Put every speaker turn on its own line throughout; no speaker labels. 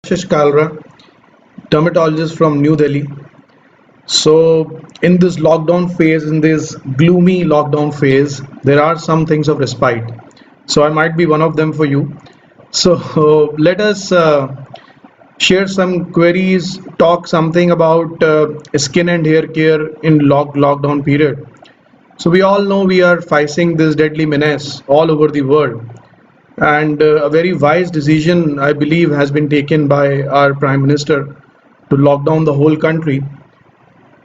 Ashish Kalra, dermatologist from New Delhi. So, in this lockdown phase, in this gloomy lockdown phase, there are some things of respite. So, I might be one of them for you. So, let us share some queries, talk something about skin and hair care in lockdown period. So, we all know we are facing this deadly menace all over the world. And a very wise decision, I believe, has been taken by our Prime Minister to lock down the whole country.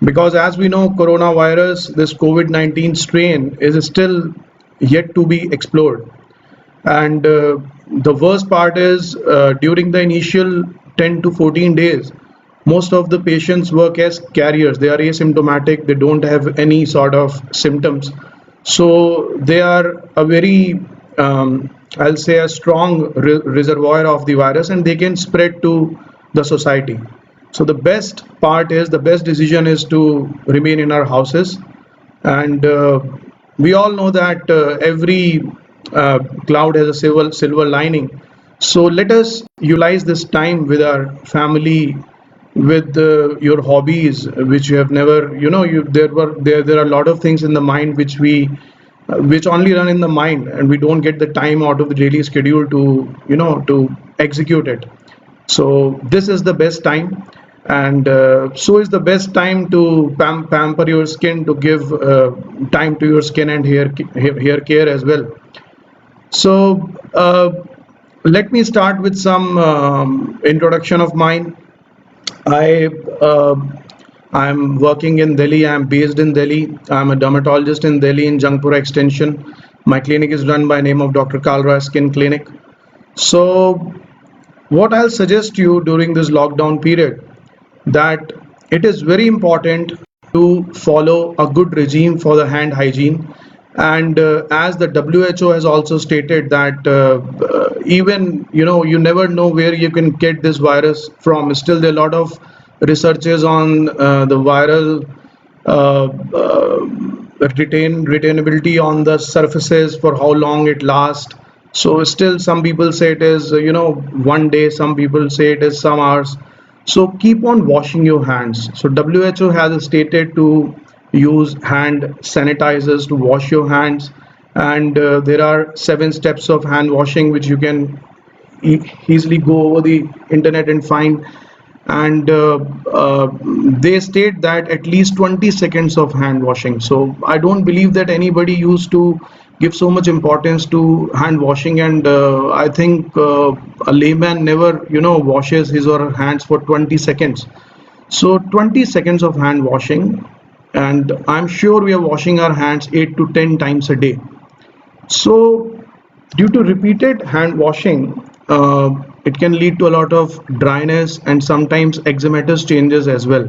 Because as we know, coronavirus, this COVID-19 strain is still yet to be explored. And the worst part is during the initial 10 to 14 days, most of the patients work as carriers. They are asymptomatic, they don't have any sort of symptoms. So they are a very, I'll say, a strong reservoir of the virus and they can spread to the society. So the best part is the best decision is to remain in our houses, and we all know that every cloud has a silver lining. So let us utilize this time with our family, with your hobbies, which you have never, there are a lot of things in the mind which only run in the mind, and we don't get the time out of the daily schedule to to execute it. So this is the best time, and so is the best time to pamper your skin, to give time to your skin and hair care as well. So let me start with some introduction of mine. I I'm working in Delhi. I'm based in Delhi. I'm a dermatologist in Delhi in Jangpura Extension. My clinic is run by name of Dr. Kalra Skin Clinic. So what I'll suggest you during this lockdown period, that it is very important to follow a good regime for the hand hygiene. And as the WHO has also stated that even you never know where you can get this virus from. Still, there are a lot of researches on the viral retainability on the surfaces, for how long it lasts. So still some people say it is 1 day, some people say it is some hours. So keep on washing your hands. So WHO has stated to use hand sanitizers to wash your hands, and there are 7 steps of hand washing which you can easily go over the internet and find. And they state that at least 20 seconds of hand washing. So I don't believe that anybody used to give so much importance to hand washing, and I think a layman never washes his or her hands for 20 seconds. So 20 seconds of hand washing, and I'm sure we are washing our hands 8 to 10 times a day. So due to repeated hand washing, it can lead to a lot of dryness and sometimes eczematous changes as well.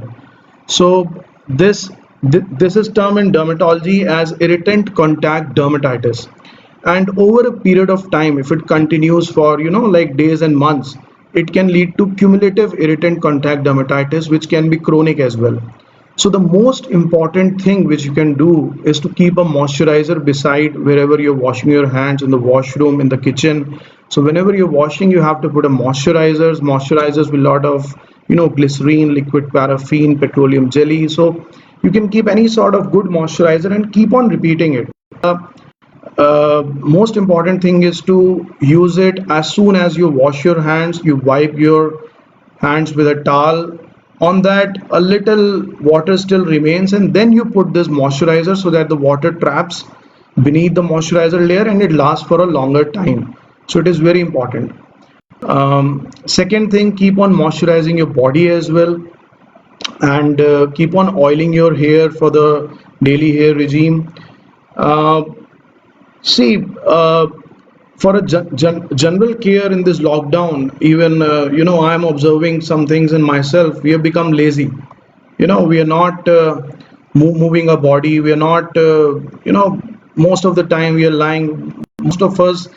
So this is termed in dermatology as irritant contact dermatitis. And over a period of time, if it continues for like days and months, it can lead to cumulative irritant contact dermatitis, which can be chronic as well. So the most important thing which you can do is to keep a moisturizer beside wherever you're washing your hands, in the washroom, in the kitchen. So whenever you're washing, you have to put a moisturizers with a lot of glycerine, liquid paraffin, petroleum jelly. So you can keep any sort of good moisturizer and keep on repeating it. Most important thing is to use it as soon as you wash your hands. You wipe your hands with a towel. On that, a little water still remains, and then you put this moisturizer so that the water traps beneath the moisturizer layer and it lasts for a longer time. So it is very important. Second thing, keep on moisturizing your body as well, and keep on oiling your hair for the daily hair regime. Uh, See, for a general care in this lockdown, even I'm observing some things in myself. We have become lazy. We are not moving our body. We are not, most of the time we are lying. Most of us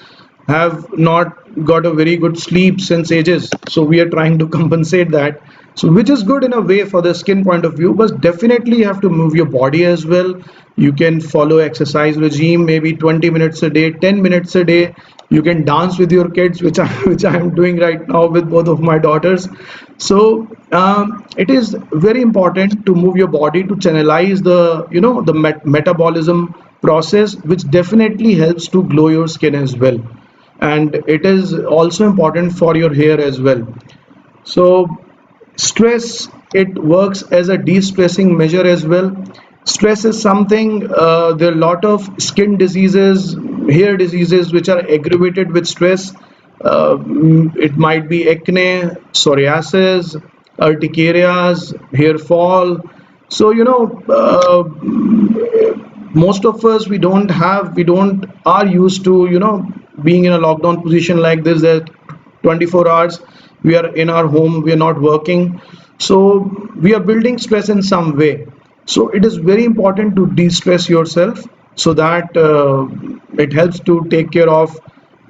have not got a very good sleep since ages. So we are trying to compensate that. So which is good in a way for the skin point of view, but definitely you have to move your body as well. You can follow exercise regime, maybe 20 minutes a day, 10 minutes a day. You can dance with your kids, which I which I am doing right now with both of my daughters. So it is very important to move your body to channelize the the metabolism process, which definitely helps to glow your skin as well, and it is also important for your hair as well. So stress, it works as a de-stressing measure as well. Stress is something, there are a lot of skin diseases, hair diseases which are aggravated with stress. It might be acne, psoriasis, urticarias, hair fall. So most of us, we don't are used to being in a lockdown position like this, that 24 hours we are in our home, we are not working, so we are building stress in some way. So it is very important to de-stress yourself, so that it helps to take care of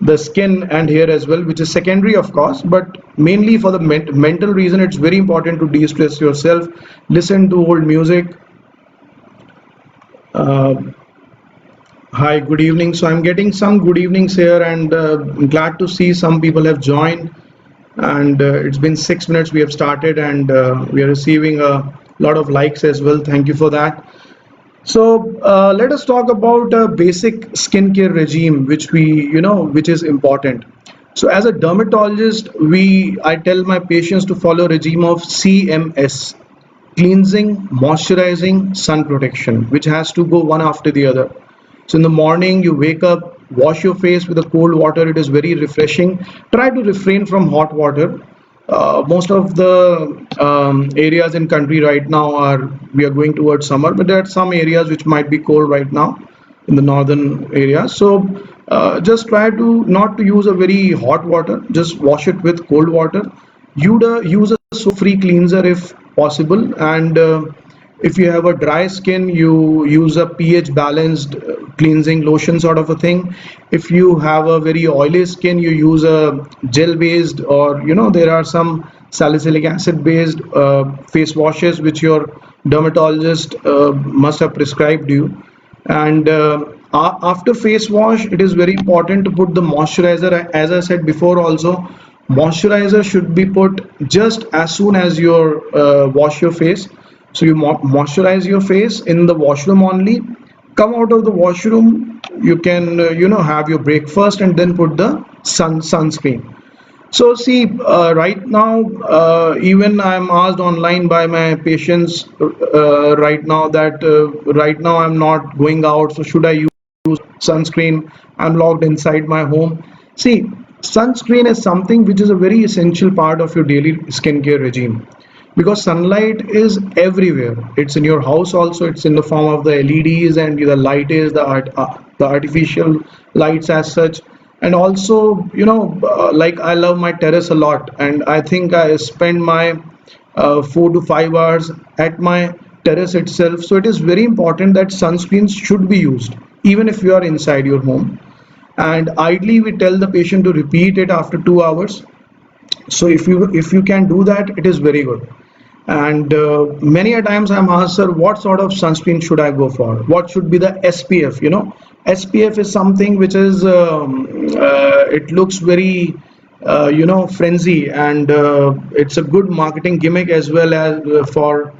the skin and hair as well, which is secondary of course, but mainly for the mental reason, it's very important to de-stress yourself. Listen to old music. uh, Hi, good evening. So I'm getting some good evenings here, and glad to see some people have joined. And it's been 6 minutes we have started, and we are receiving a lot of likes as well. Thank you for that. So let us talk about a basic skincare regime, which which is important. So as a dermatologist, I tell my patients to follow a regime of CMS: cleansing, moisturizing, sun protection, which has to go one after the other. So in the morning, you wake up, wash your face with a cold water. It is very refreshing. Try to refrain from hot water. Most of the areas in country right now we are going towards summer, but there are some areas which might be cold right now in the northern area. So just try to not to use a very hot water. Just wash it with cold water. Use a soap-free cleanser if possible, and if you have a dry skin, you use a pH balanced cleansing lotion sort of a thing. If you have a very oily skin, you use a gel based, or there are some salicylic acid based face washes which your dermatologist must have prescribed you. And after face wash, it is very important to put the moisturizer. As I said before also, moisturizer should be put just as soon as you wash your face. So you moisturize your face in the washroom only. Come out of the washroom, you can have your breakfast and then put the sunscreen. So see, right now, even I'm asked online by my patients right now that right now I'm not going out, so should I use sunscreen? I'm locked inside my home. See, sunscreen is something which is a very essential part of your daily skincare regime, because sunlight is everywhere. It's in your house also. It's in the form of the LEDs, and the light is the artificial lights as such. And also, like I love my terrace a lot, and I think I spend my 4 to 5 hours at my terrace itself. So it is very important that sunscreens should be used even if you are inside your home. And ideally, we tell the patient to repeat it after 2 hours. So if you can do that, it is very good. And many a times I'm asked, sir, what sort of sunscreen should I go for? What should be the SPF? SPF is something which is it looks very frenzy, and it's a good marketing gimmick as well as for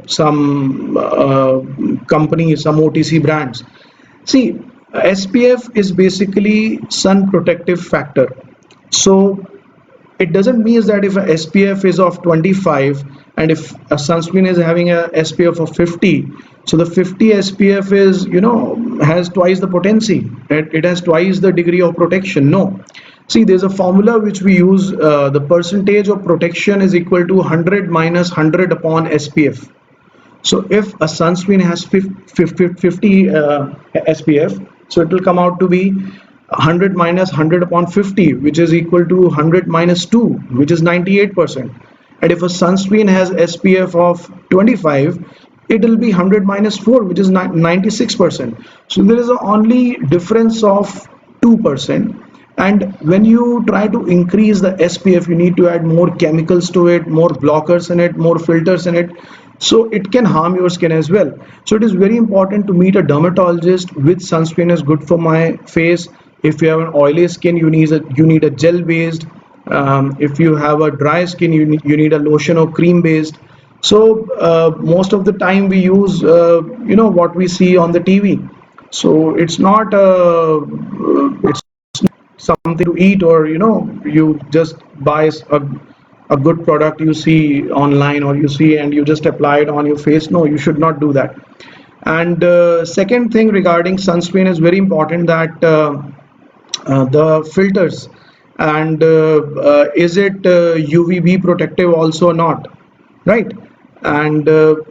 some companies, some OTC brands. See, SPF is basically sun protective factor. So it doesn't mean that if a SPF is of 25 and if a sunscreen is having a SPF of 50, so the 50 SPF is has twice the potency. It has twice the degree of protection. No. See, there's a formula which we use. The percentage of protection is equal to 100 minus 100 upon SPF. So if a sunscreen has 50 SPF, so it will come out to be 100 minus 100 upon 50, which is equal to 100 minus 2, which is 98%. And if a sunscreen has SPF of 25, it will be 100 minus 4, which is 96%. So there is a only difference of 2%. And when you try to increase the SPF, you need to add more chemicals to it, more blockers in it, more filters in it. So it can harm your skin as well. So it is very important to meet a dermatologist which sunscreen is good for my face, If you have an oily skin, you need a gel based. If you have a dry skin, you need a lotion or cream based. So most of the time we use what we see on the TV. So it's not it's something to eat, or you just buy a good product you see online, or you see and you just apply it on your face. No, you should not do that. And second thing regarding sunscreen is very important, that the filters, and is it UVB protective also or not, right? And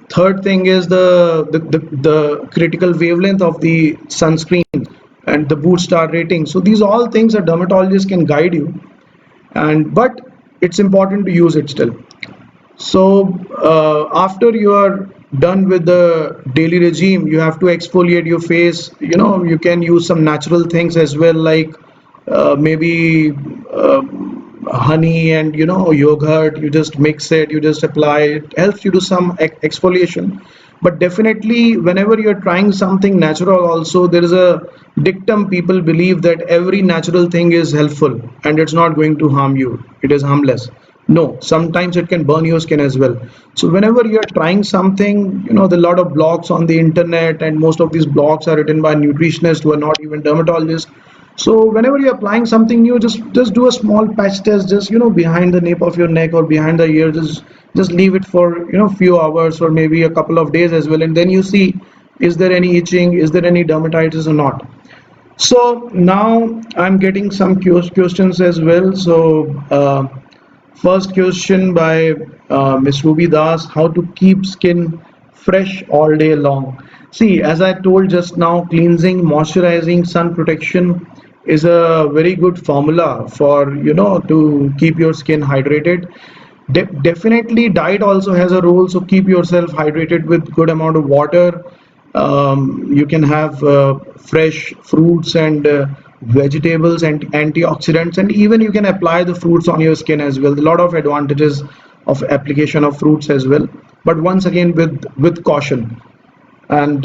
third thing is the critical wavelength of the sunscreen and the boot star rating. So these all things a dermatologist can guide you, and but it's important to use it still. So after you are done with the daily regime, you have to exfoliate your face. You can use some natural things as well, like maybe honey and yogurt. You just mix it, you just apply it. Helps you to some exfoliation. But definitely, whenever you're trying something natural, also there is a dictum. People believe that every natural thing is helpful and it's not going to harm you. It is harmless. No, sometimes it can burn your skin as well. So whenever you're trying something, there are a lot of blogs on the internet, and most of these blogs are written by nutritionists who are not even dermatologists. So whenever you're applying something new, just do a small patch test, just behind the nape of your neck or behind the ear. Just leave it for few hours or maybe a couple of days as well, and then you see, is there any itching, is there any dermatitis or not. So now I'm getting some questions as well. So first question by Miss Ruby Das: how to keep skin fresh all day long? See, as I told just now, cleansing, moisturizing, sun protection is a very good formula for to keep your skin hydrated. Definitely, diet also has a role. So keep yourself hydrated with good amount of water. You can have fresh fruits and vegetables and antioxidants, and even you can apply the fruits on your skin as well. A lot of advantages of application of fruits as well, but once again with caution. And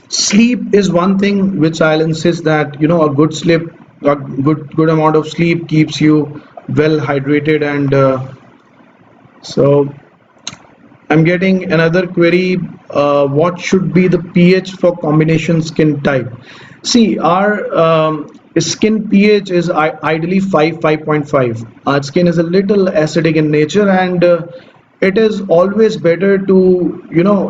sleep is one thing which I'll insist, that a good sleep, a good amount of sleep keeps you well hydrated. And so I'm getting another query. What should be the pH for combination skin type? See, our skin pH is ideally 5.5. Our skin is a little acidic in nature, and it is always better to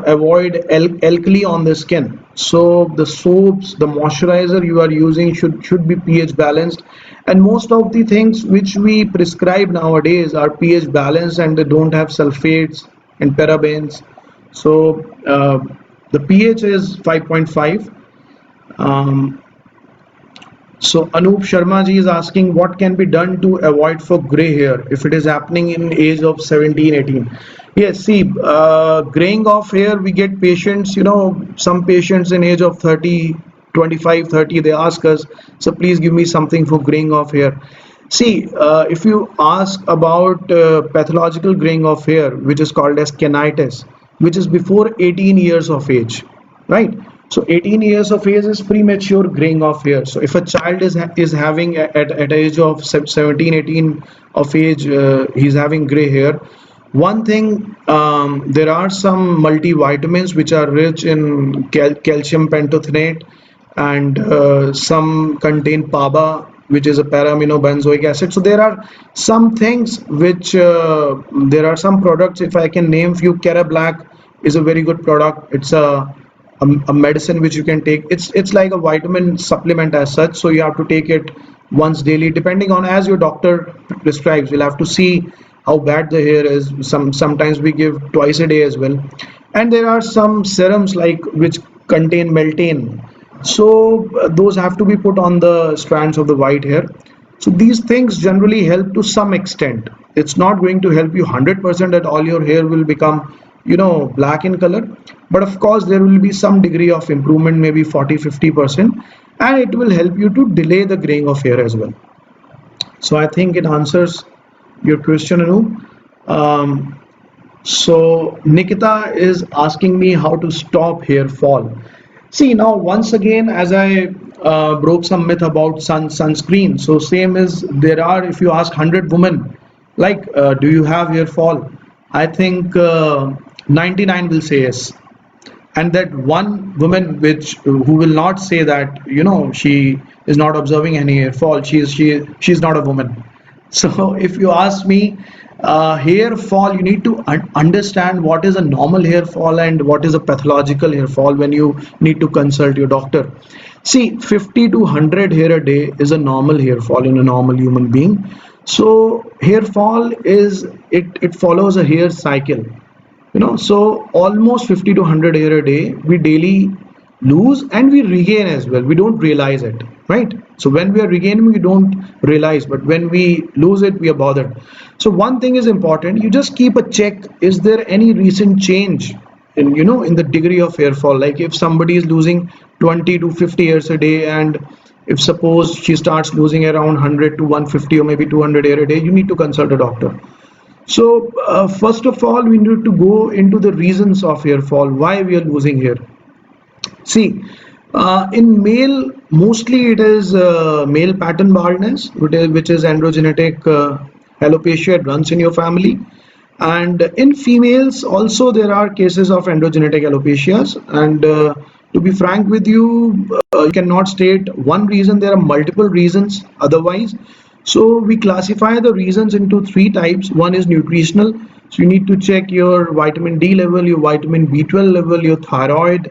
avoid alkali on the skin. So the soaps, the moisturizer you are using should be pH balanced, and most of the things which we prescribe nowadays are pH balanced, and they don't have sulfates and parabens. So the pH is 5.5. So Anup Sharma ji is asking, what can be done to avoid for gray hair if it is happening in age of 17, 18? Yes, see, graying of hair, we get patients, some patients in age of 30, 25, 30, they ask us, so please give me something for graying of hair. See, if you ask about pathological graying of hair, which is called as kenitis, which is before 18 years of age, right? So 18 years of age is premature graying of hair. So if a child is having at age of 17, 18 of age, he's having gray hair. One thing, there are some multivitamins which are rich in calcium pantothenate, and some contain PABA, which is a para-amino benzoic acid. So there are some things which there are some products. If I can name few, Cara Black is a very good product. It's a medicine which you can take. It's like a vitamin supplement as such. So you have to take it once daily, depending on as your doctor prescribes. You'll have to see how bad the hair is. Sometimes we give twice a day as well. And there are some serums like which contain meltane. So those have to be put on the strands of the white hair. So these things generally help to some extent. It's not going to help you 100% that all your hair will become black in color, but of course there will be some degree of improvement, maybe 40-50%, and it will help you to delay the graying of hair as well. So I think it answers your question, Anu. So Nikita is asking me how to stop hair fall. See, now once again, as I broke some myth about sunscreen. So same is there are, if you ask 100 women, like, do you have hair fall? I think 99 will say yes, and that one woman which who will not say that, she is not observing any hair fall, she's not a woman. So if you ask me, hair fall, you need to understand what is a normal hair fall and what is a pathological hair fall when you need to consult your doctor. See, 50 to 100 hair a day is a normal hair fall in a normal human being. So hair fall is, it follows a hair cycle, so almost 50 to 100 hair a day we daily lose, and we regain as well, we don't realize it, right? So when we are regaining we don't realize, but when we lose it we are bothered. So one thing is important, you just keep a check, is there any recent change in, in the degree of hair fall? Like if somebody is losing 20 to 50 hairs a day, and if suppose she starts losing around 100 to 150 or maybe 200 hair a day, you need to consult a doctor. So first of all, we need to go into the reasons of hair fall, why we are losing hair. See, in male, mostly it is male pattern baldness, which is androgenetic alopecia, it runs in your family. And in females also there are cases of androgenetic alopecias. And to be frank with you, you cannot state one reason, there are multiple reasons otherwise. So we classify the reasons into three types. One is nutritional. So you need to check your vitamin D level, your vitamin B12 level, your thyroid,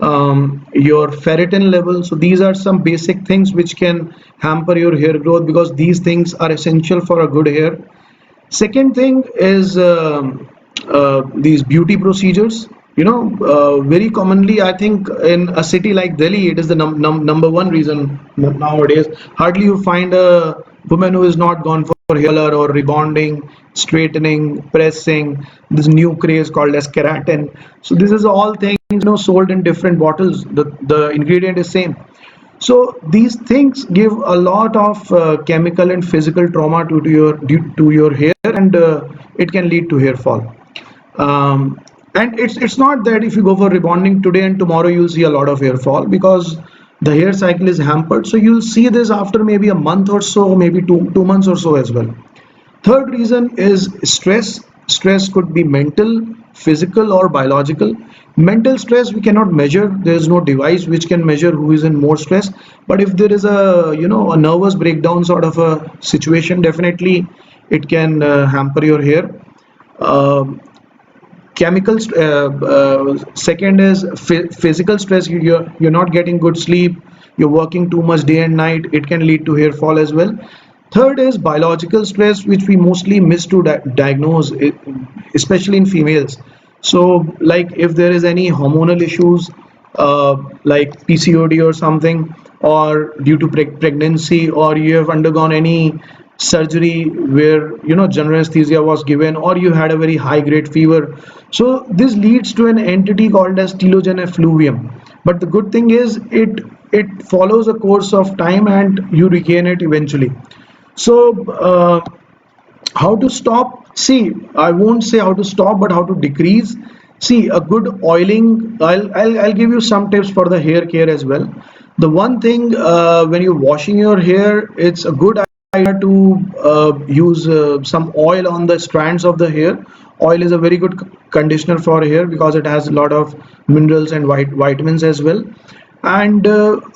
your ferritin level. So these are some basic things which can hamper your hair growth, because these things are essential for a good hair. Second thing is these beauty procedures. Very commonly, I think in a city like Delhi, it is the number one reason nowadays. Hardly you find a woman who is not gone for hair color or rebonding, straightening, pressing, this new craze called as keratin. So this is all things, sold in different bottles. The ingredient is same. So these things give a lot of chemical and physical trauma to your hair, and it can lead to hair fall. And it's not that if you go for rebonding today and tomorrow you'll see a lot of hair fall, because the hair cycle is hampered. So you'll see this after maybe a month or so, maybe two months or so as well. Third reason is stress. Stress could be mental, physical, or biological. Mental stress we cannot measure. There is no device which can measure who is in more stress. But if there is a nervous breakdown sort of a situation, definitely it can hamper your hair. Chemicals. Second is physical stress. You're not getting good sleep. You're working too much day and night. It can lead to hair fall as well. Third is biological stress, which we mostly miss to diagnose, especially in females. So, like if there is any hormonal issues, like PCOD or something, or due to pregnancy, or you have undergone any surgery where general anesthesia was given, or you had a very high grade fever, so this leads to an entity called as telogen effluvium. But the good thing is it follows a course of time and you regain it eventually. So how to stop? See, I won't say how to stop, but how to decrease. See, a good oiling, I'll give you some tips for the hair care as well. The one thing, when you're washing your hair, it's a good idea to use some oil on the strands of the hair. Oil is a very good conditioner for hair because it has a lot of minerals and vitamins as well. And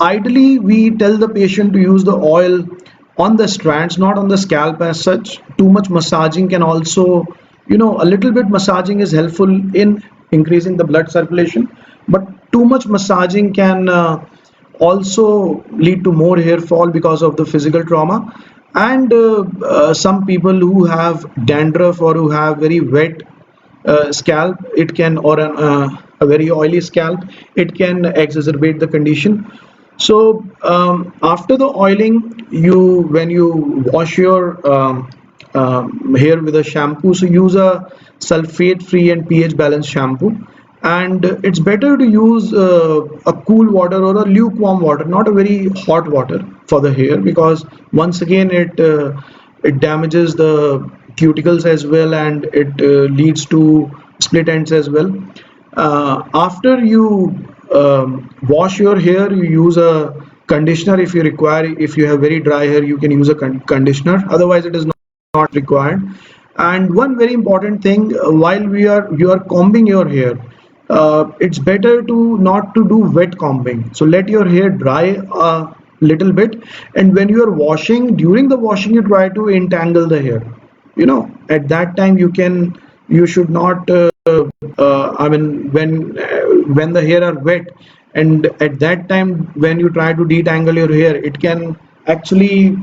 ideally, we tell the patient to use the oil on the strands, not on the scalp as such. Too much massaging can also, a little bit massaging is helpful in increasing the blood circulation, but too much massaging can also lead to more hair fall because of the physical trauma. And some people who have dandruff or who have very wet scalp, it can, or a very oily scalp, it can exacerbate the condition. So after the oiling, when you wash your hair with a shampoo, so use a sulfate free and pH balanced shampoo. And it's better to use a cool water or a lukewarm water, not a very hot water for the hair, because once again it damages the cuticles as well, and it leads to split ends as well. After you wash your hair, you use a conditioner if you require. If you have very dry hair, you can use a conditioner, otherwise it is not required. And one very important thing, while you are combing your hair, it's better to not to do wet combing. So let your hair dry a little bit, and when you are washing, during the washing, you try to entangle the hair. At that time you should not. I mean, when the hair are wet, and at that time when you try to detangle your hair, it can actually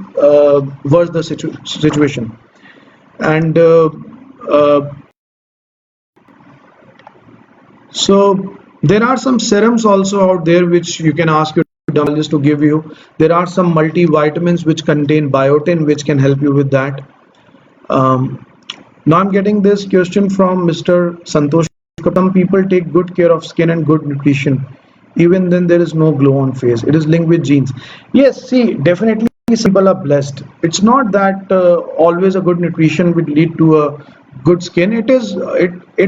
worse the situation. And uh, so there are some serums also out there which you can ask your dermatologist to give you. There are some multivitamins which contain biotin which can help you with that. Um, Now I'm getting this question from Mr. Santosh. Some people take good care of skin and good nutrition. Even then, there is no glow on face. It is linked with genes. Yes, see, definitely some people are blessed. It's not that always a good nutrition would lead to a good skin. It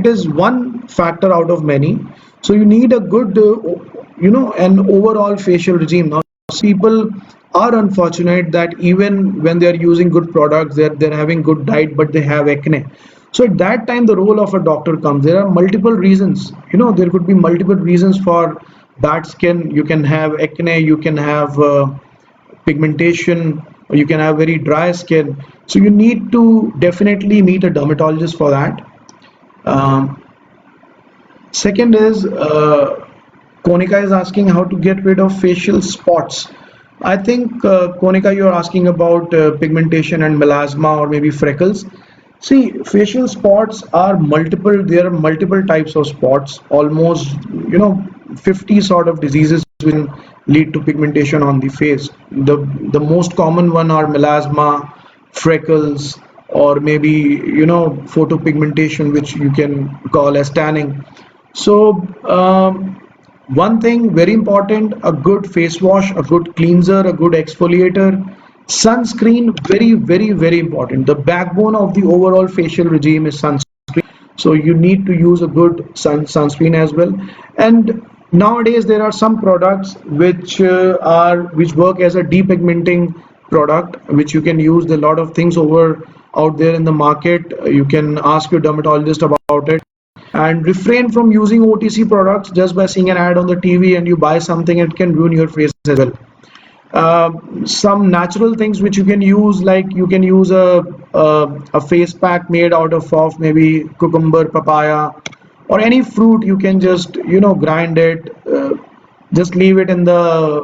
is one factor out of many. So you need a good, an overall facial regime. Now, people are unfortunate that even when they are using good products, they're having good diet, but they have acne. So at that time, the role of a doctor comes. There are multiple reasons. There could be multiple reasons for bad skin. You can have acne, you can have pigmentation, or you can have very dry skin. So you need to definitely meet a dermatologist for that. Um, Second is Konika is asking how to get rid of facial spots. I think, Konika, you're asking about pigmentation and melasma or maybe freckles. See, facial spots are multiple. There are multiple types of spots. Almost, 50 sort of diseases will lead to pigmentation on the face. The most common one are melasma, freckles, or maybe photopigmentation, which you can call as tanning. So, one thing very important, a good face wash, a good cleanser, a good exfoliator, sunscreen, very, very, very important. The backbone of the overall facial regime is sunscreen. So you need to use a good sunscreen as well. And nowadays there are some products which work as a depigmenting product, which you can use. A lot of things out there in the market. You can ask your dermatologist about it, and refrain from using OTC products just by seeing an ad on the TV and you buy something. It can ruin your face as well. Some natural things which you can use, like you can use a face pack made out of maybe cucumber, papaya, or any fruit. You can just grind it, just leave it in the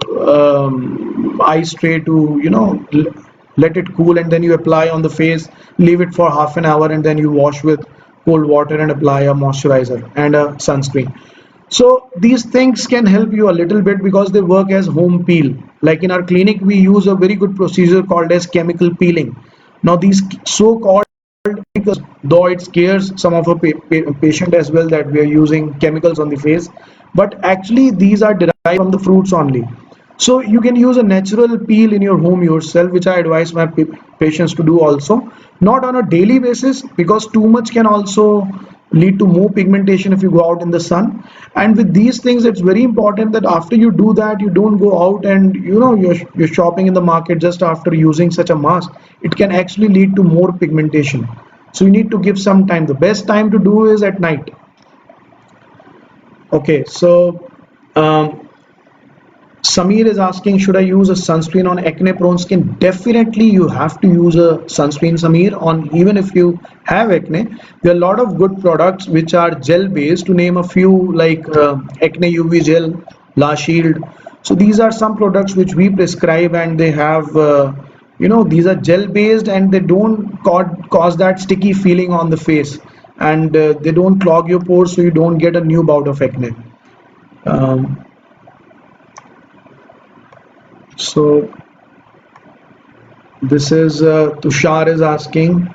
ice tray to let it cool, and then you apply on the face, leave it for half an hour, and then you wash with cold water and apply a moisturizer and a sunscreen. So these things can help you a little bit because they work as home peel. Like in our clinic, we use a very good procedure called as chemical peeling. Now these so-called, because though it scares some of our patient as well that we are using chemicals on the face, but actually these are derived from the fruits only. So you can use a natural peel in your home yourself, which I advise my patients to do also. Not on a daily basis, because too much can also lead to more pigmentation if you go out in the sun. And with these things, it's very important that after you do that, you don't go out and you're shopping in the market just after using such a mask. It can actually lead to more pigmentation. So you need to give some time. The best time to do is at night. Okay, so Samir is asking, should I use a sunscreen on acne prone skin? Definitely you have to use a sunscreen, Samir, on even if you have acne. There are a lot of good products which are gel based, to name a few, like acne UV gel, La Shield. So these are some products which we prescribe, and they have these are gel based, and they don't cause that sticky feeling on the face, and they don't clog your pores, so you don't get a new bout of acne. Um, so this is Tushar is asking,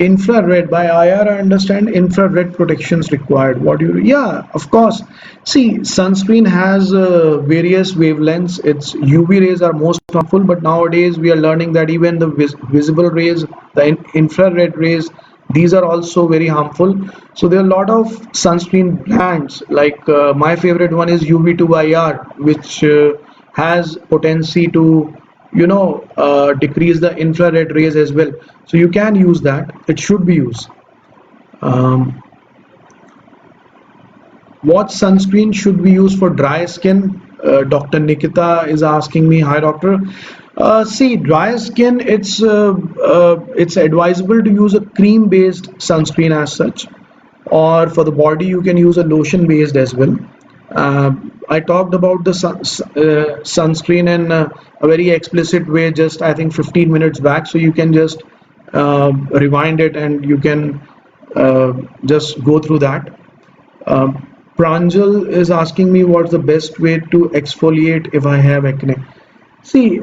infrared, by IR I understand infrared protections required. What do you? Yeah, of course. See, sunscreen has various wavelengths. Its UV rays are most harmful, but nowadays we are learning that even the visible rays, the infrared rays, These are also very harmful. So there are a lot of sunscreen brands, like my favorite one is UV2IR, which has potency to decrease the infrared rays as well. So you can use that. It should be used. Um, what sunscreen should we use for dry skin? Dr. Nikita is asking me. Hi, doctor. See, dry skin, it's advisable to use a cream-based sunscreen as such, or for the body you can use a lotion-based as well. I talked about the sunscreen in a very explicit way just I think 15 minutes back, so you can just rewind it and you can just go through that. Um, Pranjal is asking me what's the best way to exfoliate if I have acne. See,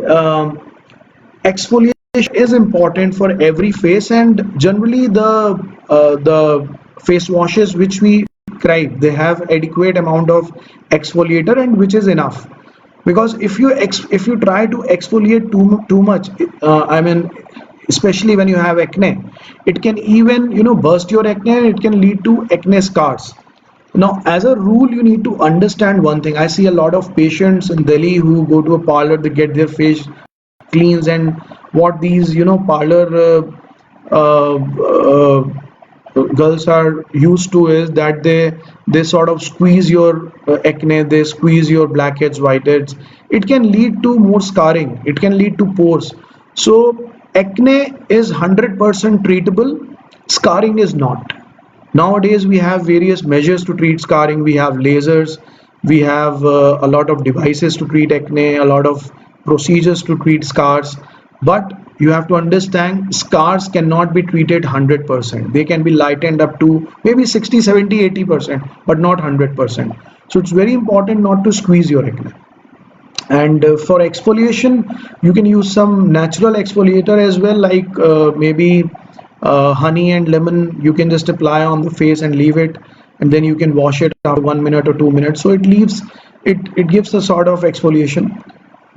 exfoliation is important for every face, and generally the face washes which we prescribe, they have adequate amount of exfoliator, and which is enough. Because if you try to exfoliate too much, I mean, especially when you have acne, it can even burst your acne, and it can lead to acne scars. Now, as a rule, you need to understand one thing. I see a lot of patients in Delhi who go to a parlor, they get their face cleans, and what these parlor uh, uh, girls are used to is that they sort of squeeze your acne, they squeeze your blackheads, whiteheads. It can lead to more scarring, it can lead to pores. So acne is 100% treatable, scarring is not. Nowadays, we have various measures to treat scarring. We have lasers, we have a lot of devices to treat acne, a lot of procedures to treat scars. But you have to understand scars cannot be treated 100%. They can be lightened up to maybe 60, 70, 80%, but not 100%. So it's very important not to squeeze your acne. And for exfoliation, you can use some natural exfoliator as well, like maybe honey and lemon. You can just apply on the face and leave it, and then you can wash it after 1 minute or 2 minutes. So it gives a sort of exfoliation.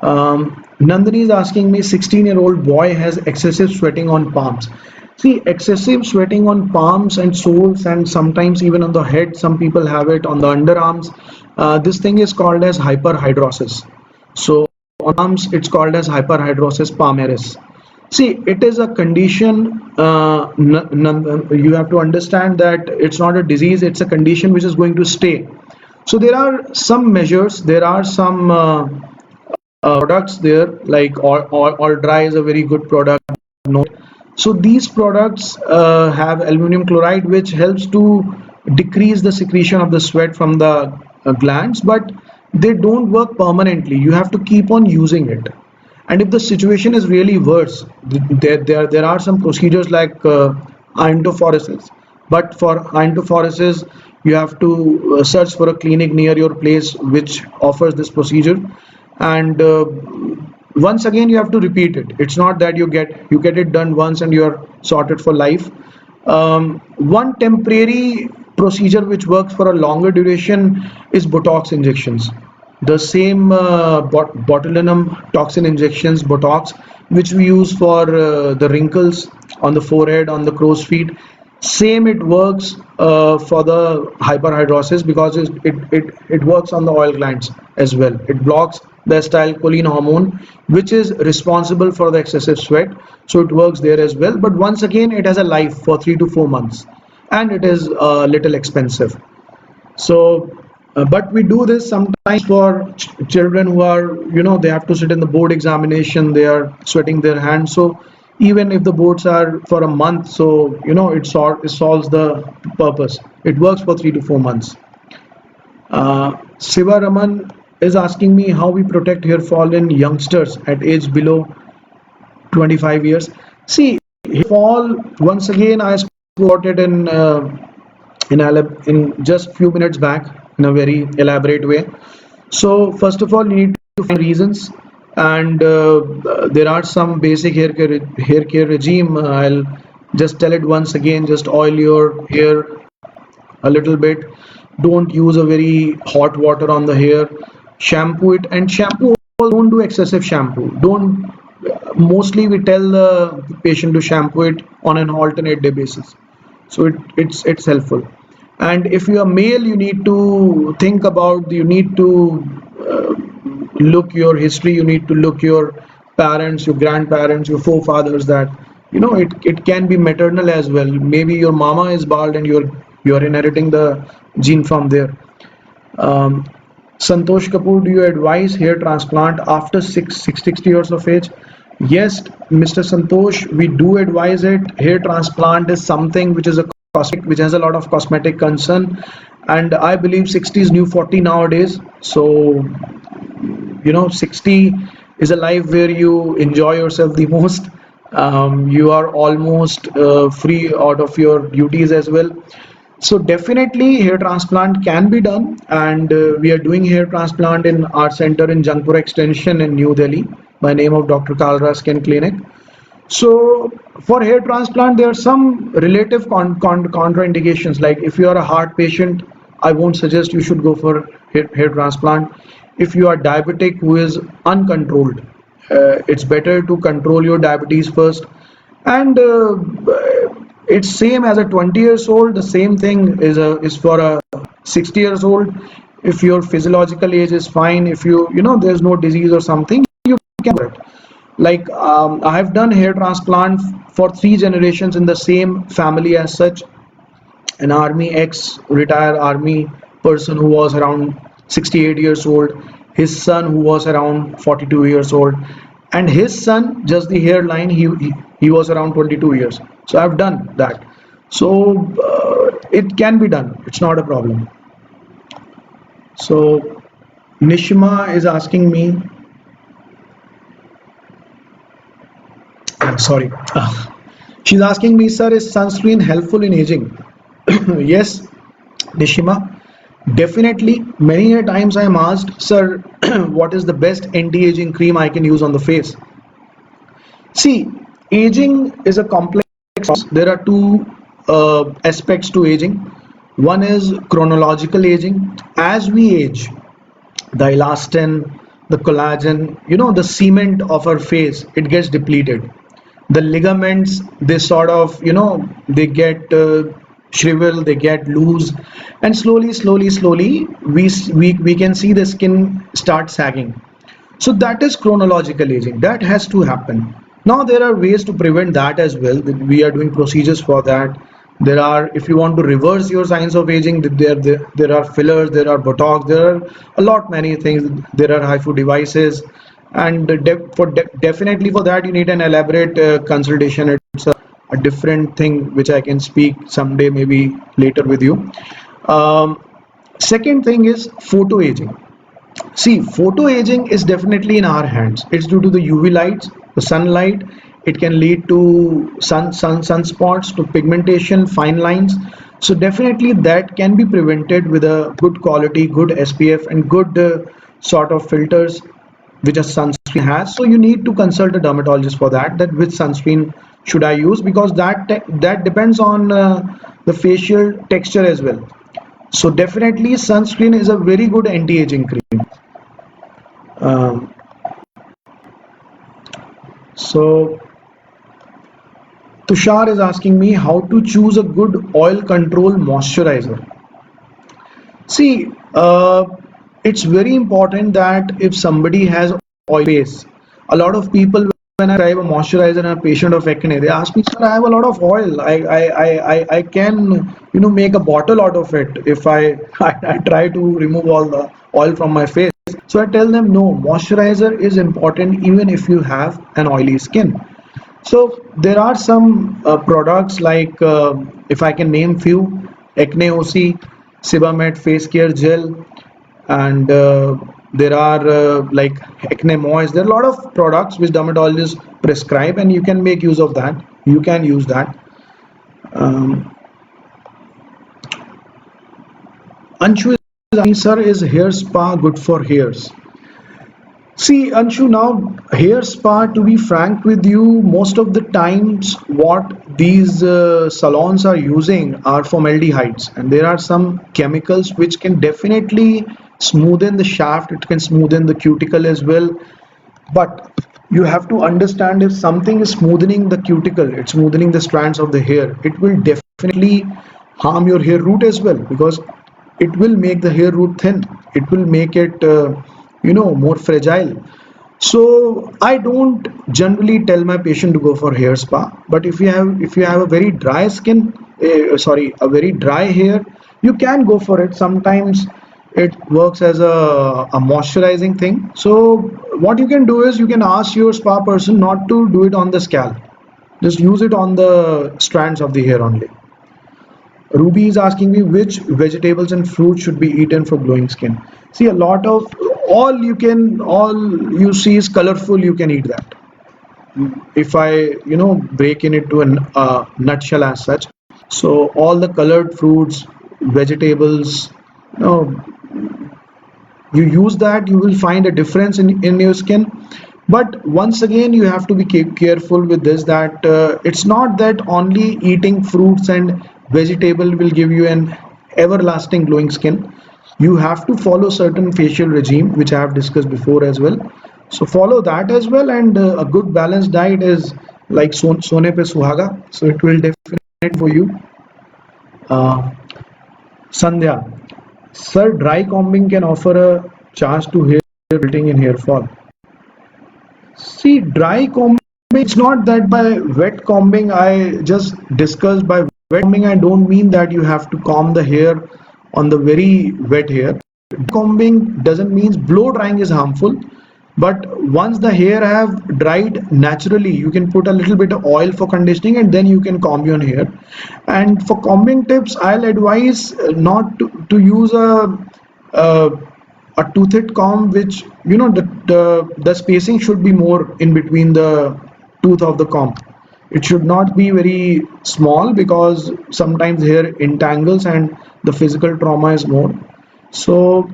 Nandini is asking me, 16-year-old boy has excessive sweating on palms. See, excessive sweating on palms and soles, and sometimes even on the head. Some people have it on the underarms. This thing is called as hyperhidrosis. So on arms, it's called as hyperhidrosis palmaris. See, it is a condition. You have to understand that it's not a disease; it's a condition which is going to stay. So there are some measures. There are some products there, like all dry is a very good product. No, so these products have aluminum chloride, which helps to decrease the secretion of the sweat from the glands, but they don't work permanently. You have to keep on using it. And if the situation is really worse, there are some procedures like iontophoresis. But for iontophoresis, you have to search for a clinic near your place which offers this procedure. And once again, you have to repeat it. It's not that you get it done once and you're sorted for life. One temporary procedure which works for a longer duration is Botox injections. The same botulinum toxin injections, Botox, which we use for the wrinkles on the forehead, on the crow's feet. Same, it works for the hyperhidrosis, because it works on the oil glands as well. It blocks the acetylcholine hormone, which is responsible for the excessive sweat. So it works there as well. But once again, it has a life for 3 to 4 months, and it is a little expensive. So, but we do this sometimes for children who are, they have to sit in the board examination, they are sweating their hands. So, even if the boards are for a month, so, it solves the purpose. It works for 3 to 4 months. Siva Raman is asking me how we protect hair fall in youngsters at age below 25 years. See, hair fall, once again, I spoke about it in just few minutes back in a very elaborate way. So first of all, you need to find reasons, and there are some basic hair care regime. I'll just tell it once again. Just oil your hair a little bit. Don't use a very hot water on the hair. Shampoo it, and shampoo, don't do excessive shampoo. Don't Mostly we tell the patient to shampoo it on an alternate day basis. So it's helpful. And if you are male, you need to think about, you need to uh, look your history, you need to look your parents, your grandparents, your forefathers, that it can be maternal as well. Maybe your mama is bald and you're inheriting the gene from there. um, Santosh Kapoor, do you advise hair transplant after 60 years of age? Yes, Mr. Santosh, we do advise it. Hair transplant is something which is a cosmetic, which has a lot of cosmetic concern, and I believe 60 is new 40 nowadays. So 60 is a life where you enjoy yourself the most. You are almost free out of your duties as well. So definitely hair transplant can be done, and we are doing hair transplant in our center in Jangpur Extension in New Delhi by name of Dr. Kalra Skin Clinic. So for hair transplant, there are some relative contraindications. Like if you are a heart patient, I won't suggest you should go for hair transplant. If you are diabetic who is uncontrolled, it's better to control your diabetes first. And it's same as a 20 years old. The same thing is for a 60 years old. If your physiological age is fine, if there's no disease or something, you can do it. Like I have done hair transplant for 3 generations in the same family as such. An army ex retired army person who was around 68 years old, his son who was around 42 years old, and his son, just the hairline, he was around 22 years. So I've done that. So it can be done, it's not a problem. So Nishima is asking me, sorry, she's asking me, sir, is sunscreen helpful in aging? Yes, Nishima, definitely. Many a times I am asked, sir, what is the best anti-aging cream I can use on the face? See, aging is a complex process. There are two aspects to aging. One is chronological aging. As we age, the elastin, the collagen, the cement of our face, it gets depleted. The ligaments, they sort of, they get shrivel, they get loose, and slowly, we can see the skin start sagging. So that is chronological aging. That has to happen. Now there are ways to prevent that as well. We are doing procedures for that. There are, if you want to reverse your signs of aging, there are fillers, there are Botox, there are a lot many things. There are HIFU devices, and definitely for that you need an elaborate consultation. It's a different thing which I can speak someday, maybe later with you. Um, Second thing is photo aging. See, photo aging is definitely in our hands. It's due to the UV lights, the sunlight. It can lead to sunspots, to pigmentation, fine lines. So definitely that can be prevented with a good quality, good SPF, and good sort of filters which a sunscreen has. So you need to consult a dermatologist for that. That which sunscreen should I use, because that depends on the facial texture as well. So definitely sunscreen is a very good anti-aging cream. Um, so Tushar is asking me how to choose a good oil control moisturizer. See, it's very important that if somebody has oil face, a lot of people, when I prescribe a moisturizer in a patient of acne, they ask me, sir, I have a lot of oil. I can, make a bottle out of it if I try to remove all the oil from my face. So I tell them, no, moisturizer is important even if you have an oily skin. So there are some products like, if I can name few, Acne OC, Sebamed Face Care Gel, and there are like Acne Moist. There are a lot of products which dermatologists prescribe, and you can make use of that. You can use that. Um, Anshu is asking, sir, is hair spa good for hairs? See, Anshu, now hair spa, to be frank with you, most of the times what these salons are using are formaldehydes, and there are some chemicals which can definitely smoothen the shaft, it can smoothen the cuticle as well. But you have to understand, if something is smoothening the cuticle, it's smoothening the strands of the hair, it will definitely harm your hair root as well, because it will make the hair root thin. It will make it more fragile. So I don't generally tell my patient to go for hair spa. But if you have a very dry skin, a very dry hair, you can go for it. Sometimes it works as a moisturizing thing. So what you can do is, you can ask your spa person not to do it on the scalp. Just use it on the strands of the hair only. Ruby is asking me which vegetables and fruits should be eaten for glowing skin. See, a lot of, all you see is colorful, you can eat that. If I, break in it to a nutshell as such. So all the colored fruits, vegetables, you know, you use that, you will find a difference in your skin. But once again, you have to be careful with this, that it's not that only eating fruits and vegetable will give you an everlasting glowing skin. You have to follow certain facial regime, which I have discussed before as well. So follow that as well, and a good balanced diet is like sone pe suhaga, so it will definitely for you. uh, Sandhya, sir, dry combing can offer a chance to hair wilting and hair fall. See, dry combing, it's not that by wet combing, I just discussed by wet combing, I don't mean that you have to comb the hair on the very wet hair. Combing doesn't mean blow drying is harmful, but once the hair have dried naturally, you can put a little bit of oil for conditioning and then you can comb your hair. And for combing tips, I'll advise not to use a a toothed comb, which the spacing should be more in between the tooth of the comb. It should not be very small, because sometimes hair entangles and the physical trauma is more. So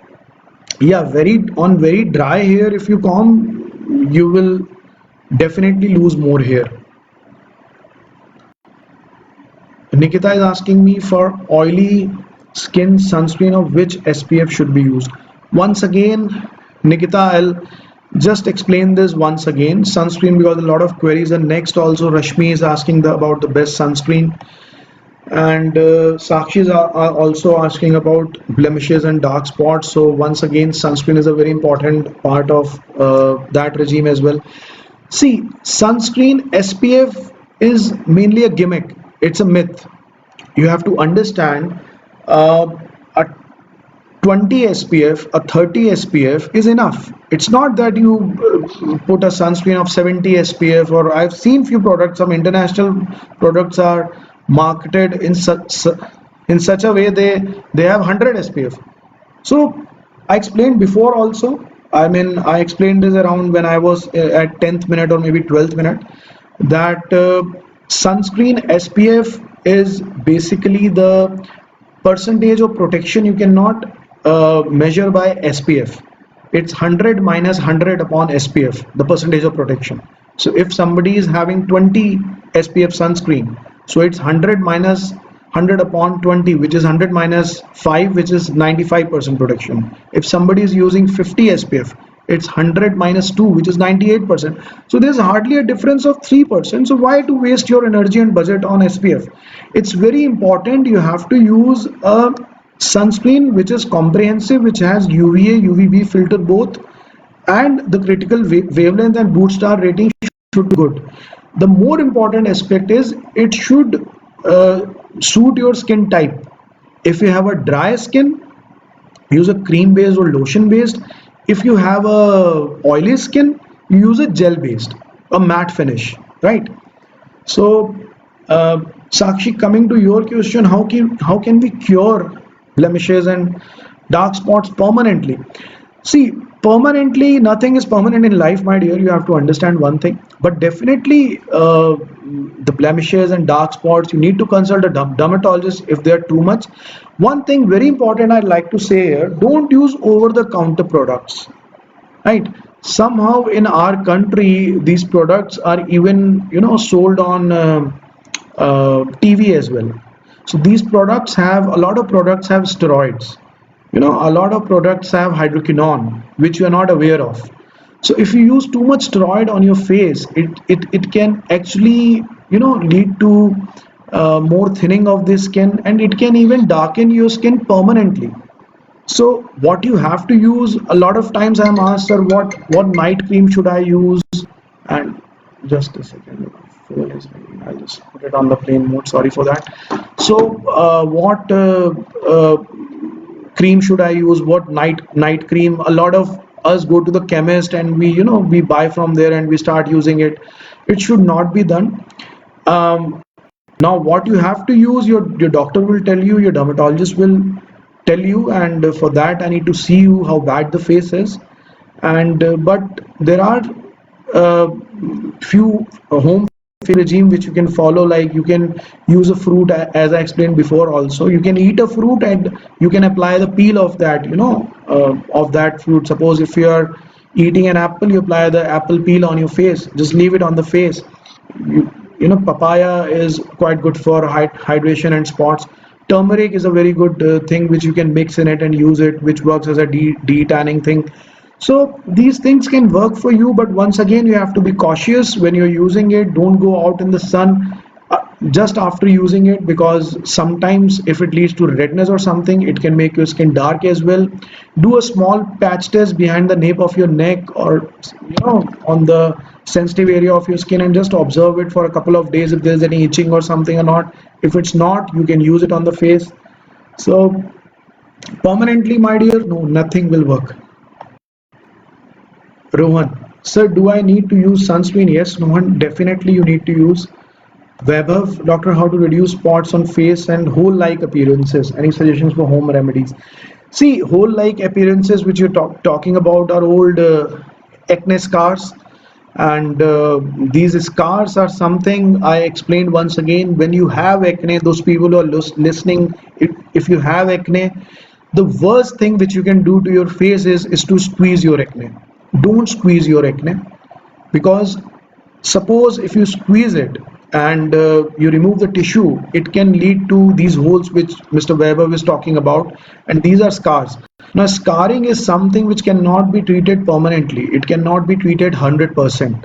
yeah, very dry hair, if you comb, you will definitely lose more hair. Nikita is asking me for oily skin sunscreen, of which SPF should be used. Once again, Nikita, I'll just explain this once again. Sunscreen, because a lot of queries. And next also, Rashmi is asking about the best sunscreen. And Sakshi is also asking about blemishes and dark spots. So once again, sunscreen is a very important part of that regime as well. See, sunscreen SPF is mainly a gimmick. It's a myth. You have to understand, a 20 SPF, a 30 SPF is enough. It's not that you put a sunscreen of 70 SPF, or I've seen few products, some international products are marketed in such a way, they have 100 SPF. So I explained before also. I mean, I explained this around when I was at 10th minute or maybe 12th minute, that sunscreen SPF is basically the percentage of protection. You cannot measure by SPF. It's 100 minus 100 upon SPF, the percentage of protection. So if somebody is having 20 SPF sunscreen, so it's 100 minus 100 upon 20, which is 100 minus 5, which is 95% protection. If somebody is using 50 SPF, it's 100 minus 2, which is 98%. So there's hardly a difference of 3%. So why to waste your energy and budget on SPF? It's very important. You have to use a sunscreen which is comprehensive, which has UVA, UVB filter both, and the critical wavelength and boot star rating should be good. The more important aspect is, it should suit your skin type. If you have a dry skin, use a cream based or lotion based. If you have a oily skin, you use a gel based, a matte finish, right? So Sakshi, coming to your question, how can we cure blemishes and dark spots permanently? See, permanently, nothing is permanent in life, my dear. You have to understand one thing. But definitely, the blemishes and dark spots, you need to consult a dermatologist if they are too much. One thing very important I'd like to say here: don't use over-the-counter products. Right? Somehow in our country, these products are even sold on TV as well. So these products have a lot of products have steroids. A lot of products have hydroquinone, which you are not aware of. So if you use too much steroid on your face, it can actually, lead to more thinning of the skin, and it can even darken your skin permanently. So what you have to use, a lot of times I'm asked, sir, what night cream should I use? And just a second, phone is ringing. I'll just put it on the plane mode. Sorry for that. So what cream should I use? What night cream? A lot of us go to the chemist and we buy from there and we start using it. It should not be done. Um, Now, what you have to use, your doctor will tell you, your dermatologist will tell you, and for that, I need to see you how bad the face is. And but there are uh, few home regime which you can follow, like you can use a fruit, as I explained before. Also, you can eat a fruit and you can apply the peel of that, of that fruit. Suppose if you are eating an apple, you apply the apple peel on your face. Just leave it on the face. Papaya is quite good for hydration and spots. Turmeric is a very good thing which you can mix in it and use it, which works as a de-tanning thing. So these things can work for you, but once again, you have to be cautious when you're using it. Don't go out in the sun just after using it, because sometimes if it leads to redness or something, it can make your skin dark as well. Do a small patch test behind the nape of your neck, or on the sensitive area of your skin, and just observe it for a couple of days if there's any itching or something or not. If it's not, you can use it on the face. So permanently, my dear, no, nothing will work. Rohan, sir, do I need to use sunscreen? Yes, Rohan, definitely you need to use. Vaibhav, doctor, how to reduce spots on face and hole-like appearances? Any suggestions for home remedies? See, hole-like appearances which you're talking about are old acne scars, and these scars are something I explained once again. When you have acne, those people who are listening, if you have acne, the worst thing which you can do to your face is to squeeze your acne. Don't squeeze your acne, because suppose if you squeeze it and you remove the tissue, it can lead to these holes which Mr. Weber was talking about, and these are scars. Now, scarring is something which cannot be treated permanently. It cannot be treated 100%.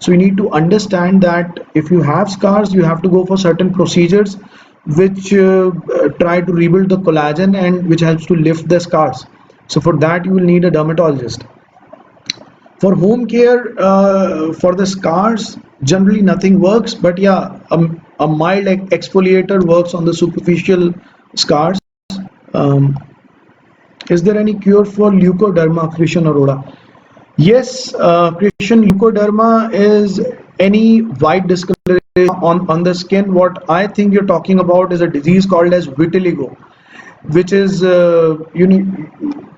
So you need to understand that if you have scars, you have to go for certain procedures which try to rebuild the collagen and which helps to lift the scars. So for that, you will need a dermatologist. For home care, for the scars, generally nothing works, but yeah, a mild exfoliator works on the superficial scars. Um, is there any cure for leukoderma, Krishan Arora? Yes, Christian, leukoderma is any white discoloration on the skin. What I think you're talking about is a disease called as vitiligo, which is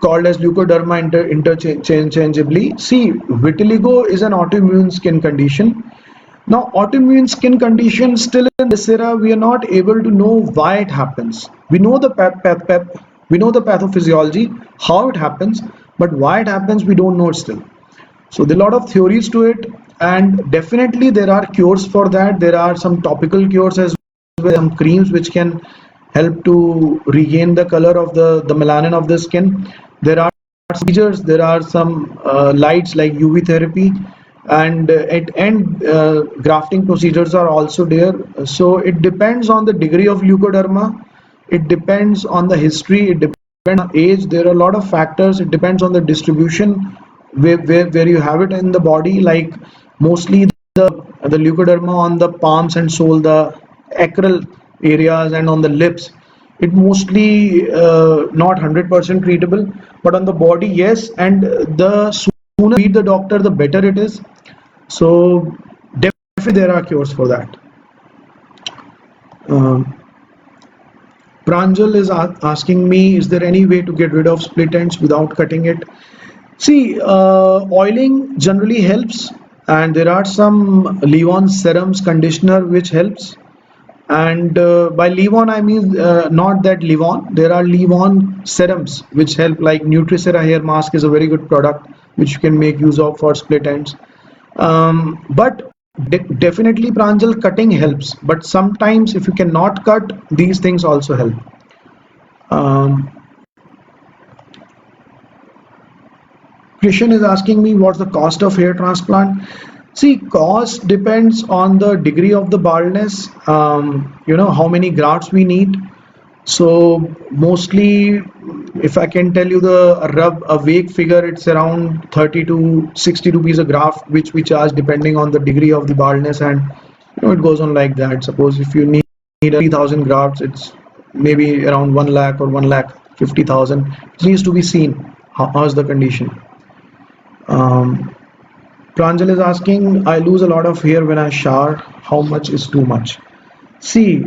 called as leukoderma interchangeably. See, vitiligo is an autoimmune skin condition. Now, autoimmune skin condition, still in this era, we are not able to know why it happens. We know the we know the pathophysiology, how it happens, but why it happens, we don't know still. So there are a lot of theories to it, and definitely there are cures for that. There are some topical cures as well, some creams which can help to regain the color of the melanin of the skin. There are procedures, there are some lights like UV therapy, and grafting procedures are also there. So it depends on the degree of leukoderma. It depends on the history. It depends on age. There are a lot of factors. It depends on the distribution where you have it in the body. Like mostly the leukoderma on the palms and sole, the acral areas, and on the lips, it mostly not 100% treatable, but on the body, yes. And the sooner you meet the doctor, the better it is. So definitely there are cures for that. Um, Pranjal is asking me, is there any way to get rid of split ends without cutting it? See, oiling generally helps, and there are some leave-on serums, conditioner which helps. And by leave-on, I mean not that leave-on. There are leave-on serums which help, like Nutricera hair mask is a very good product which you can make use of for split ends. But definitely, Pranjal, cutting helps. But sometimes, if you cannot cut, these things also help. Um, Krishan is asking me what's the cost of hair transplant. See, cost depends on the degree of the baldness, how many grafts we need. So mostly, if I can tell you a vague figure, it's around 30 to 60 rupees a graft, which we charge depending on the degree of the baldness, and it goes on like that. Suppose if you need 3,000 grafts, it's maybe around 1 lakh or 1 lakh 50,000. It needs to be seen how's the condition. Um, Pranjal is asking, I lose a lot of hair when I shower. How much is too much? See,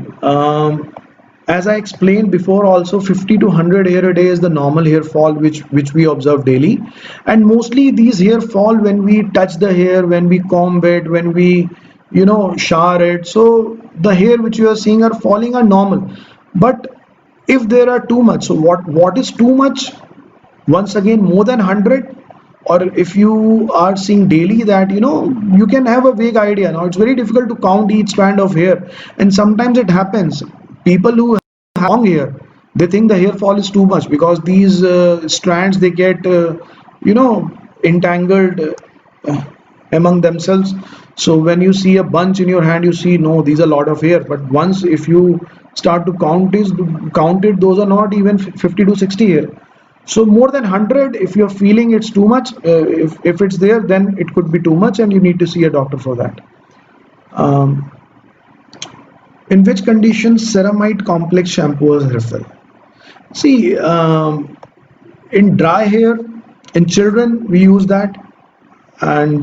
as I explained before, also 50 to 100 hair a day is the normal hair fall which we observe daily, and mostly these hair fall when we touch the hair, when we comb it, when we shower it. So the hair which you are seeing are falling are normal, but if there are too much, so what is too much? Once again, more than 100, or if you are seeing daily, that you can have a vague idea. Now it's very difficult to count each strand of hair, and sometimes it happens people who have long hair, they think the hair fall is too much because these strands they get you know entangled among themselves. So when you see a bunch in your hand, you see, no, these are a lot of hair, but once if you start to count it, those are not even 50 to 60 hair. So more than 100, if you're feeling it's too much, if it's there, then it could be too much and you need to see a doctor for that. Um, in which conditions ceramide complex shampoo is refill? See, in dry hair, in children, we use that, and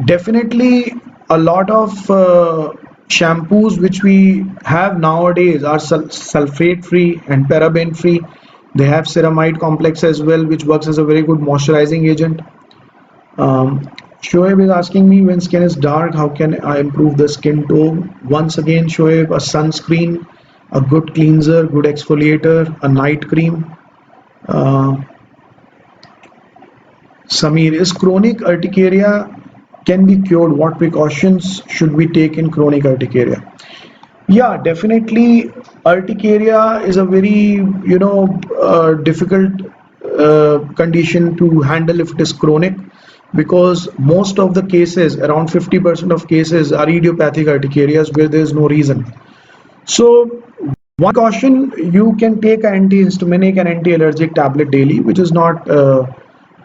definitely a lot of shampoos which we have nowadays are sulfate free and paraben free. They have ceramide complex as well, which works as a very good moisturizing agent. Shoaib is asking me, when skin is dark, how can I improve the skin tone? Once again, Shoaib, a sunscreen, a good cleanser, good exfoliator, a night cream. Uh, Samir, is chronic urticaria can be cured? What precautions should we take in chronic urticaria? Yeah, definitely. Urticaria is a very, difficult condition to handle if it is chronic, because most of the cases, around 50% of cases, are idiopathic urticarias where there is no reason. So, one caution, you can take an antihistaminic and anti-allergic tablet daily, which is not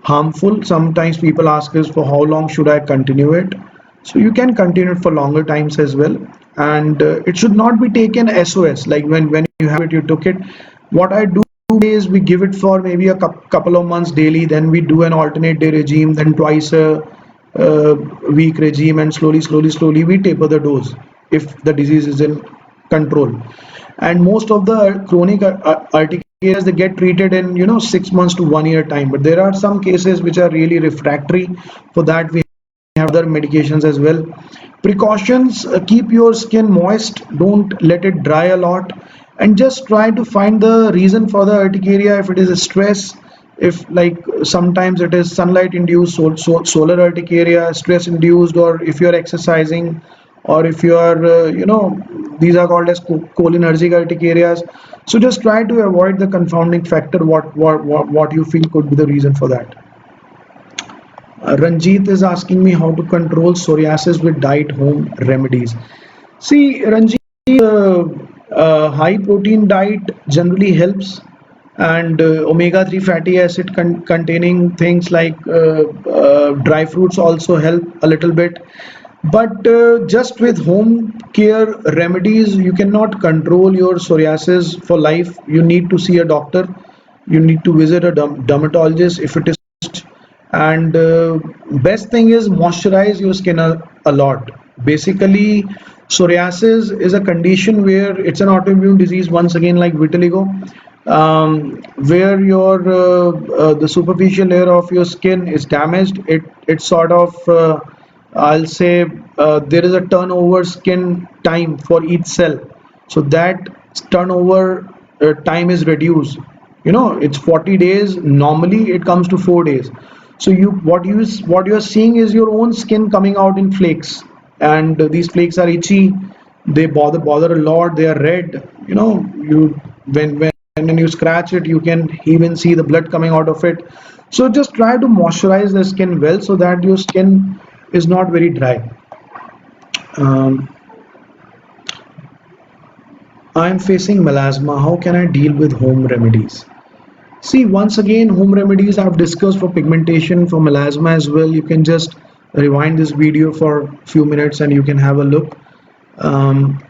harmful. Sometimes people ask us for how long should I continue it. So you can continue it for longer times as well. And it should not be taken SOS, like when you have it, you took it. What I do is we give it for maybe a couple of months daily, then we do an alternate day regime, then twice a week regime, and slowly we taper the dose if the disease is in control. And most of the chronic urticarias, they get treated in 6 months to 1 year time, but there are some cases which are really refractory. For that we have other medications as well. Precautions: keep your skin moist, don't let it dry a lot, and just try to find the reason for the urticaria. If it is a stress, if like sometimes it is sunlight induced, solar urticaria, stress induced, or if you are exercising, or if you are these are called as cholinergic urticarias. So just try to avoid the confounding factor, what you feel could be the reason for that. Ranjit is asking me how to control psoriasis with diet home remedies. See, Ranjit, high protein diet generally helps, and omega 3 fatty acid containing things like dry fruits also help a little bit. But just with home care remedies, you cannot control your psoriasis for life. You need to see a doctor. You need to visit a dermatologist if it is. And best thing is moisturize your skin a lot. Basically, psoriasis is a condition where it's an autoimmune disease, once again, like vitiligo, where the superficial layer of your skin is damaged. It sort of I'll say there is a turnover skin time for each cell, so that turnover time is reduced. It's 40 days. Normally, it comes to 4 days. So what you're seeing is your own skin coming out in flakes, and these flakes are itchy. They bother a lot. They are red. You when you scratch it, you can even see the blood coming out of it. So just try to moisturize the skin well so that your skin is not very dry. Um, I am facing melasma. How can I deal with home remedies? See, once again, home remedies I've discussed for pigmentation, for melasma as well. You can just rewind this video for a few minutes and you can have a look. Um,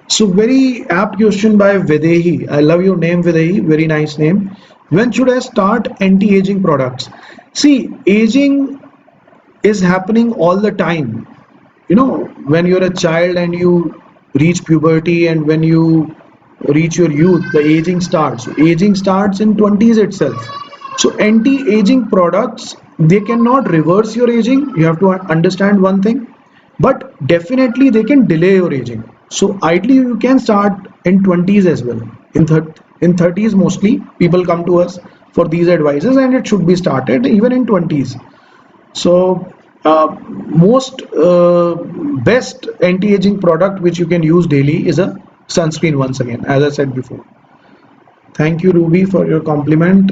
so very apt question by Videhi. I love your name, Videhi. Very nice name. When should I start anti-aging products? See, aging is happening all the time. You know, when you're a child and you reach puberty and when you reach your youth, the aging starts. Aging starts in 20s itself. So anti-aging products, they cannot reverse your aging. You have to understand one thing, but definitely they can delay your aging. So ideally you can start in 20s as well. In 30s mostly people come to us for these advices, and it should be started even in 20s. So most best anti-aging product which you can use daily is a sunscreen, once again, as I said before. Thank you, Ruby, for your compliment.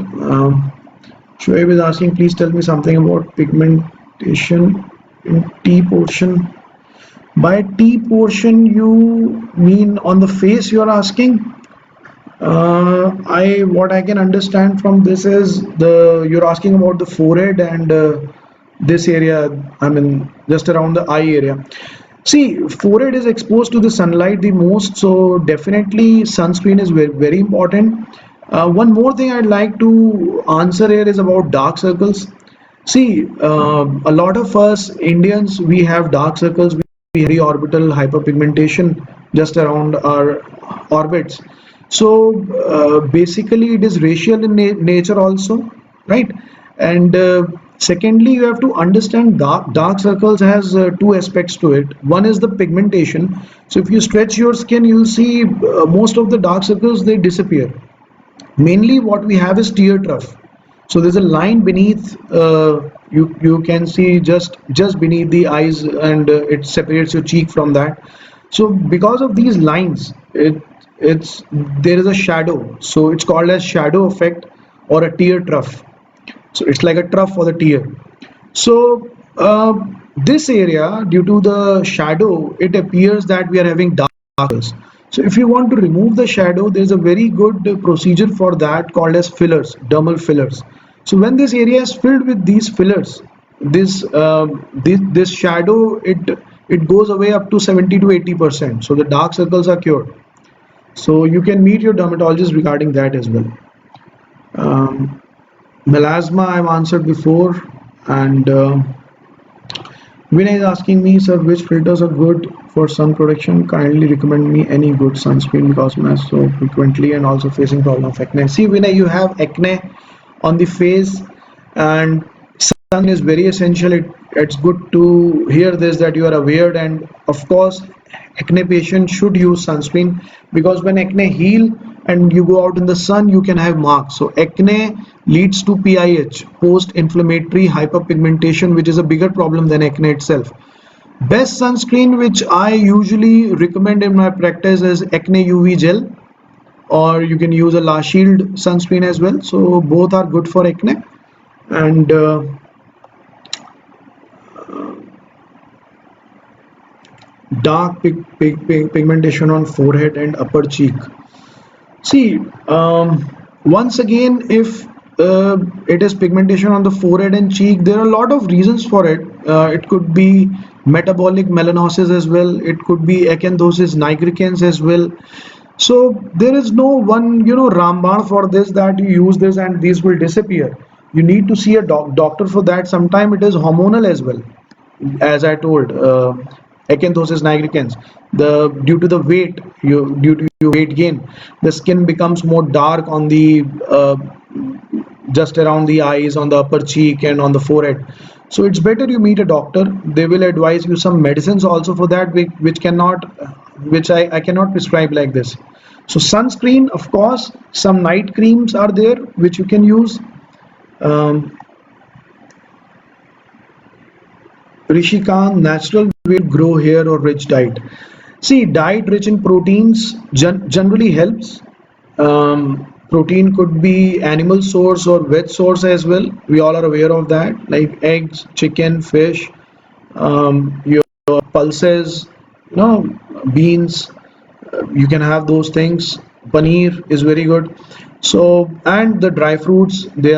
Shoaib is asking, please tell me something about pigmentation in T portion. By T portion, you mean on the face you are asking? I what I can understand from this is the you're asking about the forehead and this area. I mean, just around the eye area. See, forehead is exposed to the sunlight the most, so definitely sunscreen is very important. One more thing I'd like to answer here is about dark circles. See, a lot of us Indians, we have dark circles, we have orbital hyperpigmentation just around our orbits. So basically, it is racial in nature also, right? And secondly, you have to understand dark circles has two aspects to it. One is the pigmentation. So if you stretch your skin, you'll see most of the dark circles they disappear. Mainly, what we have is tear trough. So there's a line beneath. You can see just beneath the eyes, and it separates your cheek from that. So because of these lines, it's there is a shadow. So it's called as shadow effect or a tear trough. So it's like a trough for the tear. So this area, due to the shadow, it appears that we are having dark circles. So if you want to remove the shadow, there's a very good procedure for that called as fillers, dermal fillers. So when this area is filled with these fillers, this shadow it goes away up to 70 to 80%. So the dark circles are cured. So you can meet your dermatologist regarding that as well. Um, Melasma I've answered before, and Vinay is asking me, sir, which filters are good for sun protection? Kindly recommend me any good sunscreen because I'm so frequently and also facing problem of acne. See, Vinay, you have acne on the face, and sun is very essential. It's good to hear this that you are aware, and of course, acne patients should use sunscreen because when acne heal and you go out in the sun, you can have marks. So acne leads to PIH, post-inflammatory hyperpigmentation, which is a bigger problem than acne itself. Best sunscreen which I usually recommend in my practice is acne UV gel, or you can use a La Shield sunscreen as well. So both are good for acne. And dark pigmentation on forehead and upper cheek. See, once again, if it is pigmentation on the forehead and cheek, there are a lot of reasons for it. It could be metabolic melanosis as well. It could be acanthosis nigricans as well. So there is no one, Ramban for this that you use this and these will disappear. You need to see a doctor for that. Sometimes it is hormonal as well, as I told. Acanthosis nigricans. The due to the weight, due to your weight gain, the skin becomes more dark on the just around the eyes, on the upper cheek, and on the forehead. So it's better you meet a doctor. They will advise you some medicines also for that, which I cannot prescribe like this. So sunscreen, of course, some night creams are there which you can use. Um, Rishikant, natural way to grow hair or rich diet. See, diet rich in proteins generally helps. protein could be animal source or veg source as well. We all are aware of that, like eggs, chicken, fish, your pulses, beans. You can have those things. Paneer is very good. So, and the dry fruits, they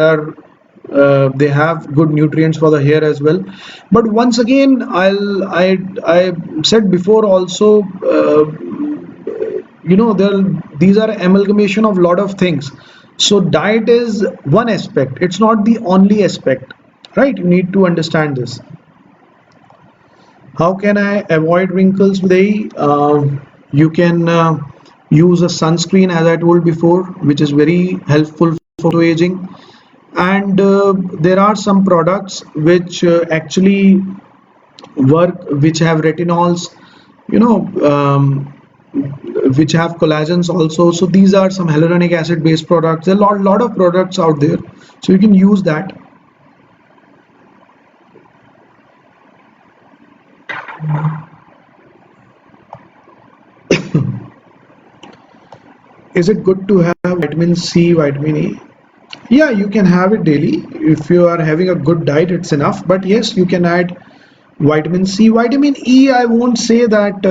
have good nutrients for the hair as well. But once again, I said before also, these are amalgamation of lot of things. So diet is one aspect, it's not the only aspect, right? You need to understand this. How can I avoid wrinkles with AI? You can use a sunscreen, as I told before, which is very helpful for photo aging. And there are some products which actually work, which have retinols, you know, which have collagens also. So these are some hyaluronic acid based products. There are lot of products out there, so you can use that. Is it good to have vitamin C, vitamin E? Yeah, you can have it daily. If you are having a good diet, it's enough. But yes, you can add vitamin C. Vitamin E, I won't say that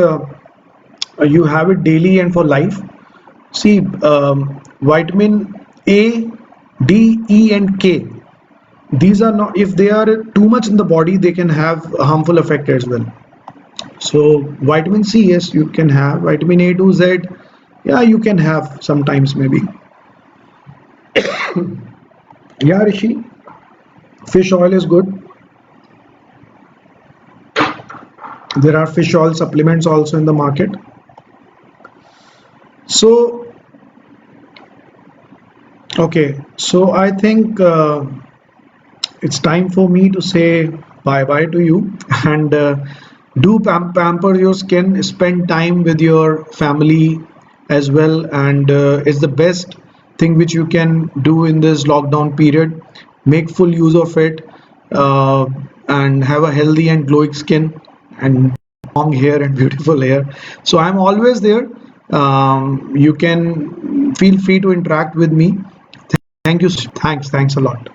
you have it daily and for life. See, vitamin A, D, E, and K. These are not, if they are too much in the body, they can have a harmful effect as well. So, vitamin C, yes, you can have. Vitamin A to Z, yeah, you can have sometimes maybe. Yeah, Rishi, fish oil is good. There are fish oil supplements also in the market. So, okay, so I think it's time for me to say bye bye to you and do pamper your skin, spend time with your family as well, and it's the best thing which you can do in this lockdown period. Make full use of it, uh, and have a healthy and glowing skin and long hair and beautiful hair. So I'm always there. You can feel free to interact with me. Thank you. Thanks a lot.